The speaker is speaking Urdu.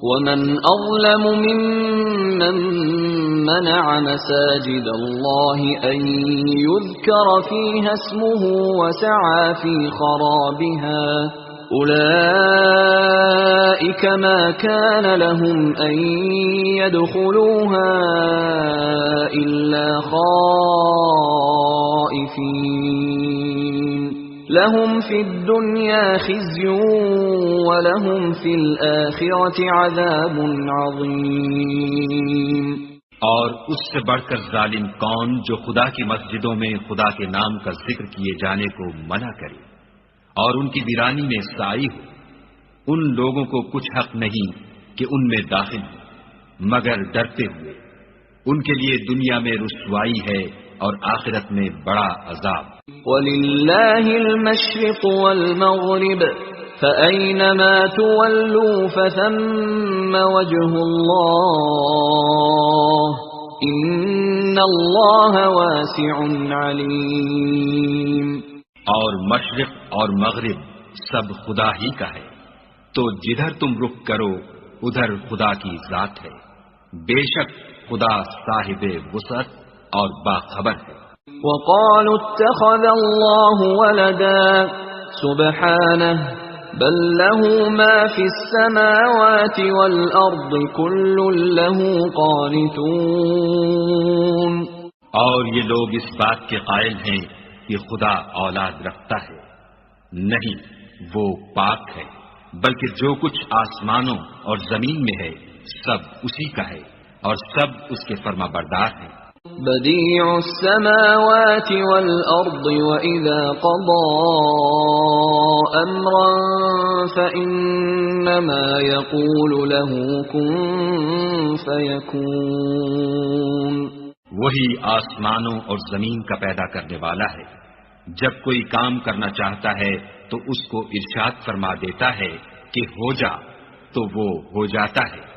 ومن أظلم ممن منع مساجد الله أن يذكر فيها اسمه وسعى في خرابها أولئك ما كان لهم أن يدخلوها إلا خائفين لهم في الدنيا خزي ولهم في الآخرة عذاب عظيم۔ اور اس سے بڑھ کر ظالم کون جو خدا کی مسجدوں میں خدا کے نام کا ذکر کیے جانے کو منع کرے اور ان کی ویرانی میں سعی ہو۔ ان لوگوں کو کچھ حق نہیں کہ ان میں داخل ہو مگر ڈرتے ہوئے۔ ان کے لیے دنیا میں رسوائی ہے اور آخرت میں بڑا عذاب۔ وَلِلَّهِ الْمَشْرِقُ وَالْمَغْرِبُ فَأَيْنَمَا تُوَلُّوا فَثَمَّ وَجْهُ اللَّهِ إِنَّ اللَّهَ وَاسِعٌ عَلِيمٌ۔ اور مشرق اور مغرب سب خدا ہی کا ہے، تو جدھر تم رخ کرو ادھر خدا کی ذات ہے، بے شک خدا صاحب وسعت اور باخبر ہے۔ وَقَالُوا اتَّخَذَ اللَّهُ وَلَدًا سُبْحَانَهُ بَل لَّهُ مَا فِي السَّمَاوَاتِ وَالْأَرْضِ كُلٌّ لَّهُ قَانِتُونَ۔ اور یہ لوگ اس بات کے قائل ہیں کہ خدا اولاد رکھتا ہے، نہیں، وہ پاک ہے، بلکہ جو کچھ آسمانوں اور زمین میں ہے سب اسی کا ہے اور سب اس کے فرما بردار ہیں۔ بدیع السماوات والارض واذا قضى امرا فانما يقول له كن فيكون۔ وہی آسمانوں اور زمین کا پیدا کرنے والا ہے، جب کوئی کام کرنا چاہتا ہے تو اس کو ارشاد فرما دیتا ہے کہ ہو جا، تو وہ ہو جاتا ہے۔